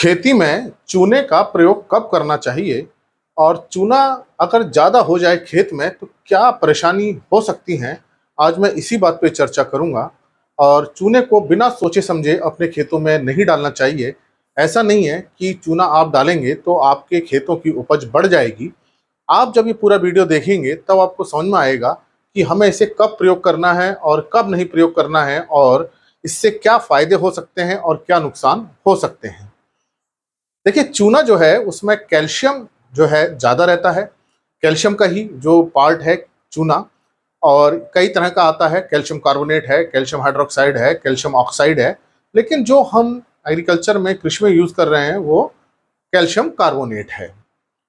खेती में चूने का प्रयोग कब करना चाहिए और चूना अगर ज़्यादा हो जाए खेत में तो क्या परेशानी हो सकती हैं? आज मैं इसी बात पे चर्चा करूँगा। और चूने को बिना सोचे समझे अपने खेतों में नहीं डालना चाहिए। ऐसा नहीं है कि चूना आप डालेंगे तो आपके खेतों की उपज बढ़ जाएगी। आप जब ये पूरा वीडियो देखेंगे तब आपको समझ में आएगा कि हमें इसे कब प्रयोग करना है और कब नहीं प्रयोग करना है, और इससे क्या फ़ायदे हो सकते हैं और क्या नुकसान हो सकते हैं। देखिए, चूना जो है उसमें कैल्शियम जो है ज़्यादा रहता है। कैल्शियम का ही जो पार्ट है चूना, और कई तरह का आता है। कैल्शियम कार्बोनेट है, कैल्शियम हाइड्रोक्साइड है, कैल्शियम ऑक्साइड है। लेकिन जो हम एग्रीकल्चर में कृषि में यूज़ कर रहे हैं वो कैल्शियम कार्बोनेट है।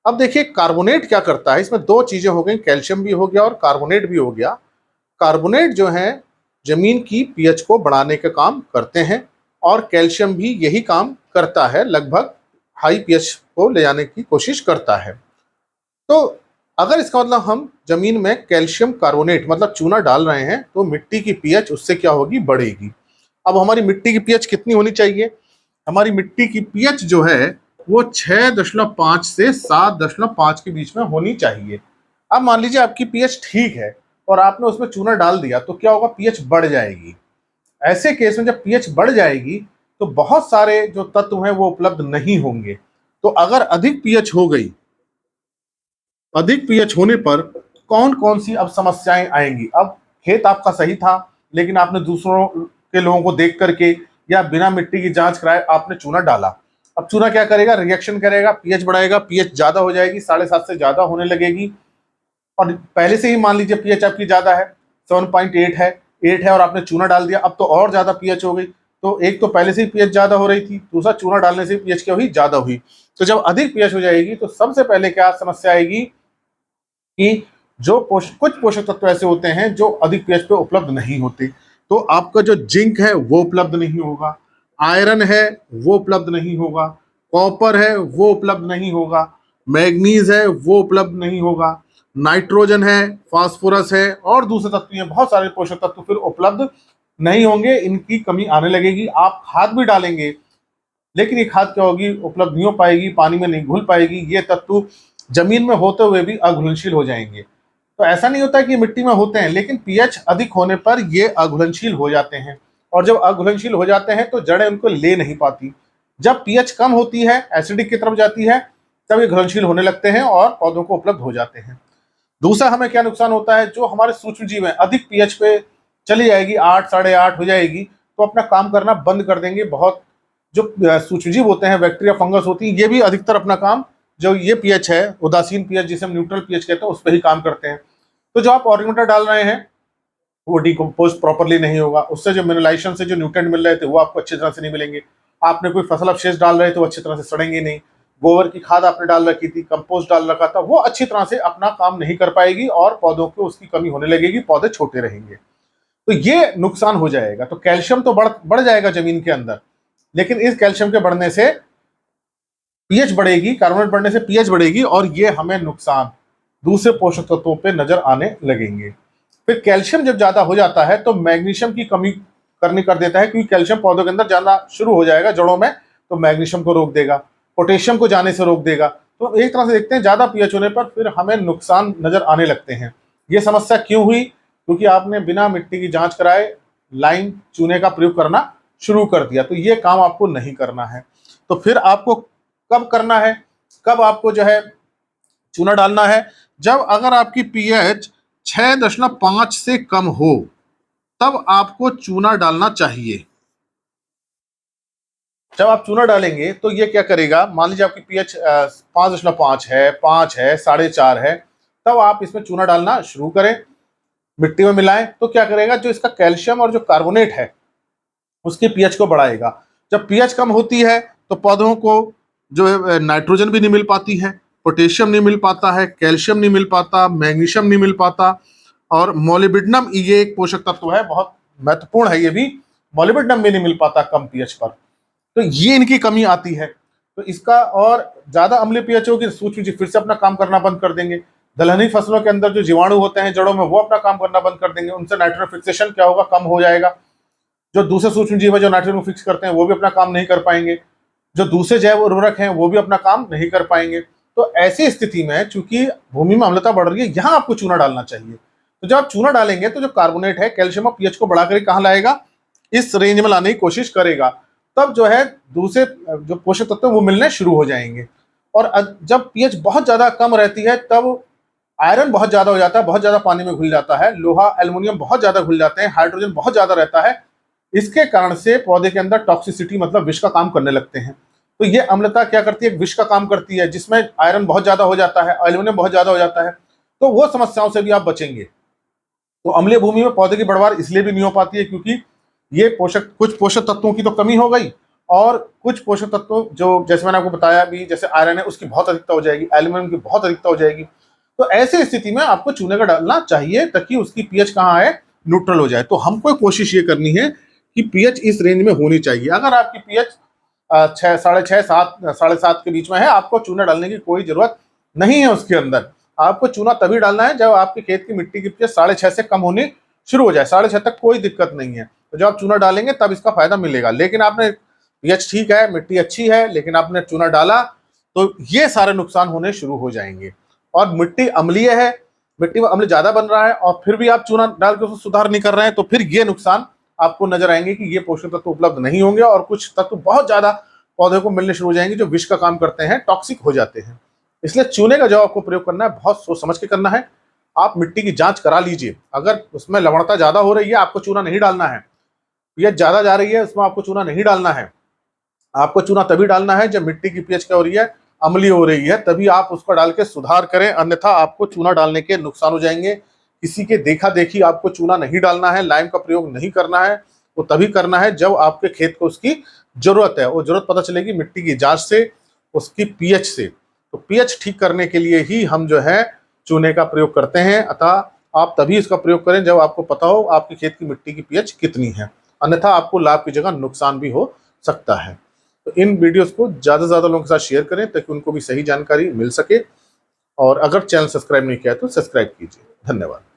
अब देखिए, कार्बोनेट क्या करता है, इसमें दो चीज़ें हो गई, कैल्शियम भी हो गया और कार्बोनेट भी हो गया। कार्बोनेट जो है जमीन की पीएच को बढ़ाने का काम करते हैं, और कैल्शियम भी यही काम करता है, लगभग हाई पीएच को ले जाने की कोशिश करता है। तो अगर इसका मतलब हम जमीन में कैल्शियम कार्बोनेट मतलब चूना डाल रहे हैं तो मिट्टी की पीएच उससे क्या होगी, बढ़ेगी। अब हमारी मिट्टी की पीएच कितनी होनी चाहिए? हमारी मिट्टी की पीएच जो है वो 6.5 से 7.5 के बीच में होनी चाहिए। अब मान लीजिए आपकी पीएच ठीक है और आपने उसमें चूना डाल दिया तो क्या होगा, पीएच बढ़ जाएगी। ऐसे केस में जब पीएच बढ़ जाएगी तो बहुत सारे जो तत्व हैं वो उपलब्ध नहीं होंगे। तो अगर अधिक पीएच हो गई, अधिक पीएच होने पर कौन कौन सी अब समस्याएं आएंगी। अब खेत आपका सही था लेकिन आपने दूसरों के लोगों को देख करके या बिना मिट्टी की जांच कराए आपने चूना डाला। अब चूना क्या करेगा, रिएक्शन करेगा, पीएच बढ़ाएगा, पीएच ज्यादा हो जाएगी, 7.5 से ज्यादा होने लगेगी। और पहले से ही मान लीजिए पीएच आपकी ज्यादा है, 7.8 है, 8 है, और आपने चूना डाल दिया, अब तो और ज्यादा पीएच हो गई। तो एक तो पहले से ही पीएच ज्यादा हो रही थी, दूसरा चूना डालने से पीएच क्या हुई, ज्यादा हुई। तो जब अधिक पीएच हो जाएगी तो सबसे पहले क्या समस्या आएगी कि जो कुछ पोषक तत्व ऐसे होते हैं जो अधिक पीएच पे उपलब्ध नहीं होते। तो आपका जो जिंक है वो उपलब्ध नहीं होगा, आयरन है वो उपलब्ध नहीं होगा, कॉपर है वो उपलब्ध नहीं होगा, मैग्नीज है वो उपलब्ध नहीं होगा, नाइट्रोजन है, फास्फोरस है, और दूसरे तत्व हैं, बहुत सारे पोषक तत्व फिर उपलब्ध नहीं होंगे। इनकी कमी आने लगेगी। आप खाद भी डालेंगे लेकिन ये खाद क्या होगी, उपलब्ध नहीं हो पाएगी, पानी में नहीं घुल पाएगी, ये तत्व जमीन में होते हुए भी अघुलनशील हो जाएंगे। तो ऐसा नहीं होता कि मिट्टी में होते हैं, लेकिन पीएच अधिक होने पर ये अघुलनशील हो जाते हैं, और जब अघुलनशील हो जाते हैं तो जड़ें उनको ले नहीं पाती। जब पीएच कम होती है, एसिडिक की तरफ जाती है, तब ये घुलनशील होने लगते हैं और पौधों को उपलब्ध हो जाते हैं। दूसरा हमें क्या नुकसान होता है, जो हमारे सूक्ष्म जीव है अधिक पीएच पे चली जाएगी, 8 8.5 हो जाएगी तो अपना काम करना बंद कर देंगे। बहुत जो सूक्ष्मजीव होते हैं, बैक्टीरिया फंगस होती है, ये भी अधिकतर अपना काम जो ये पीएच है, उदासीन पीएच जिसे हम न्यूट्रल पीएच कहते हैं, उस पर ही काम करते हैं। तो जो आप ऑर्गेनिक मैटर डाल रहे हैं वो डिकम्पोज प्रॉपरली नहीं होगा, उससे जो मिनरलाइजेशन से जो न्यूट्रिएंट मिल रहे थे वो आपको अच्छी तरह से नहीं मिलेंगे। आपने कोई फसल अवशेष डाल रहे थे वो अच्छी तरह से सड़ेंगे नहीं। गोबर की खाद आपने डाल रखी थी, कंपोस्ट डाल रखा था, वो अच्छी तरह से अपना काम नहीं कर पाएगी और पौधों को उसकी कमी होने लगेगी, पौधे छोटे रहेंगे। तो ये नुकसान हो जाएगा। तो कैल्शियम तो बढ़ जाएगा जमीन के अंदर, लेकिन इस कैल्शियम के बढ़ने से पीएच बढ़ेगी, कार्बोनेट बढ़ने से पीएच बढ़ेगी, और ये हमें नुकसान दूसरे पोषक तत्वों पे नजर आने लगेंगे। फिर कैल्शियम जब ज्यादा हो जाता है तो मैग्नीशियम की कमी करनी कर देता है, क्योंकि कैल्शियम पौधों के अंदर जाना शुरू हो जाएगा जड़ों में, तो मैग्नीशियम को रोक देगा, पोटेशियम को जाने से रोक देगा। तो एक तरह से देखते हैं ज्यादा पीएच होने पर फिर हमें नुकसान नजर आने लगते हैं। ये समस्या क्यों हुई? क्योंकि आपने बिना मिट्टी की जांच कराए लाइम चूने का प्रयोग करना शुरू कर दिया। तो ये काम आपको नहीं करना है। तो फिर आपको कब करना है, कब आपको जो है चूना डालना है? जब अगर आपकी पीएच 6.5 से कम हो तब आपको चूना डालना चाहिए। जब आप चूना डालेंगे तो ये क्या करेगा, मान लीजिए आपकी पीएच 5.5 है, 5 है, 4.5 है, तब आप इसमें चूना डालना शुरू करें, मिट्टी में मिलाएं। तो क्या करेगा, जो इसका कैल्शियम और जो कार्बोनेट है उसके पीएच को बढ़ाएगा। जब पीएच कम होती है तो पौधों को जो है नाइट्रोजन भी नहीं मिल पाती है, पोटेशियम नहीं मिल पाता है, कैल्शियम नहीं मिल पाता, मैग्नीशियम नहीं मिल पाता, और मोलिब्डेनम ये एक पोषक तत्व है, बहुत महत्वपूर्ण है ये भी, मोलिब्डेनम भी नहीं मिल पाता कम पीएच पर। तो ये इनकी कमी आती है। तो इसका और ज्यादा अम्लीय पीएच होगी, सूक्ष्म जीव फिर से अपना काम करना बंद कर देंगे। दलहनी फसलों के अंदर जो जीवाणु होते हैं जड़ों में, वो अपना काम करना बंद कर देंगे, उनसे नाइट्रोजन फिक्सेशन क्या होगा, कम हो जाएगा। जो दूसरे सूक्ष्म जीव है जो नाइट्रोजन को फिक्स करते हैं वो भी अपना काम नहीं कर पाएंगे। जो दूसरे जैव उर्वरक हैं वो भी अपना काम नहीं कर पाएंगे। तो ऐसी स्थिति में चूंकि भूमि में अम्लता बढ़ रही है, यहाँ आपको चूना डालना चाहिए। तो जब आप चूना डालेंगे तो जो कार्बोनेट है कैल्शियम और पीएच को बढ़ाकर कहाँ लाएगा, इस रेंज में लाने की कोशिश करेगा। तब जो है दूसरे जो पोषक तत्व वो मिलने शुरू हो जाएंगे। और जब पीएच बहुत ज्यादा कम रहती है तब आयरन बहुत ज्यादा हो जाता है, बहुत ज्यादा पानी में घुल जाता है, लोहा एल्युमिनियम बहुत ज्यादा घुल जाते हैं, हाइड्रोजन बहुत ज्यादा रहता है। इसके कारण से पौधे के अंदर टॉक्सिसिटी मतलब विष का काम करने लगते हैं। तो ये अम्लता क्या करती है, विष का काम करती है, जिसमें आयरन बहुत ज्यादा हो जाता है, एल्युमिनियम बहुत ज्यादा हो जाता है। तो वो समस्याओं से भी आप बचेंगे। तो अम्लीय भूमि में पौधे की बढ़वार इसलिए भी नहीं हो पाती है क्योंकि ये कुछ पोषक तत्वों की तो कमी हो गई, और कुछ पोषक तत्व जो जैसे मैंने आपको बताया भी, जैसे आयरन है उसकी बहुत अधिकता हो जाएगी, एल्यूमिनियम की बहुत अधिकता हो जाएगी। तो ऐसी स्थिति में आपको चूने का डालना चाहिए ताकि उसकी पीएच कहाँ आए, न्यूट्रल हो जाए। तो हमको कोशिश ये करनी है कि पीएच इस रेंज में होनी चाहिए। अगर आपकी पीएच 6, 6.5, 7, 7.5 के बीच में है, आपको चूना डालने की कोई जरूरत नहीं है। उसके अंदर आपको चूना तभी डालना है जब आपके खेत की मिट्टी की पीएच 6.5 से कम होनी शुरू हो जाए। 6.5 तक कोई दिक्कत नहीं है। तो जब आप चूना डालेंगे तब इसका फायदा मिलेगा। लेकिन आपने पीएच ठीक है, मिट्टी अच्छी है, लेकिन आपने चूना डाला तो ये सारे नुकसान होने शुरू हो जाएंगे। और मिट्टी अम्लीय है, मिट्टी में अम्ल ज्यादा बन रहा है और फिर भी आप चूना डाल के उसको सुधार नहीं कर रहे हैं, तो फिर ये नुकसान आपको नजर आएंगे कि ये पोषक तत्व उपलब्ध नहीं होंगे और कुछ तत्व बहुत ज्यादा पौधे को मिलने शुरू हो जाएंगे जो विष का काम करते हैं, टॉक्सिक हो जाते हैं। इसलिए चूने का जो आपको प्रयोग करना है बहुत सोच समझ के करना है। आप मिट्टी की जांच करा लीजिए, अगर उसमें लवणता ज्यादा हो रही है आपको चूना नहीं डालना है, पीएच ज्यादा जा रही है उसमें आपको चूना नहीं डालना है। आपको चूना तभी डालना है जब मिट्टी की पीएच क्या हो रही है, अम्लीय हो रही है, तभी आप उसको डाल के सुधार करें, अन्यथा आपको चूना डालने के नुकसान हो जाएंगे। किसी के देखा देखी आपको चूना नहीं डालना है, लाइम का प्रयोग नहीं करना है। वो तभी करना है जब आपके खेत को उसकी जरूरत है। वो जरूरत पता चलेगी मिट्टी की जांच से, उसकी पीएच से। तो पीएच ठीक करने के लिए ही हम जो है चूने का प्रयोग करते हैं। अतः आप तभी इसका प्रयोग करें जब आपको पता हो आपकी खेत की मिट्टी की पीएच कितनी है, अन्यथा आपको लाभ की जगह नुकसान भी हो सकता है। तो इन वीडियोस को ज़्यादा से ज़्यादा लोगों के साथ शेयर करें ताकि उनको भी सही जानकारी मिल सके। और अगर चैनल सब्सक्राइब नहीं किया तो सब्सक्राइब कीजिए। धन्यवाद।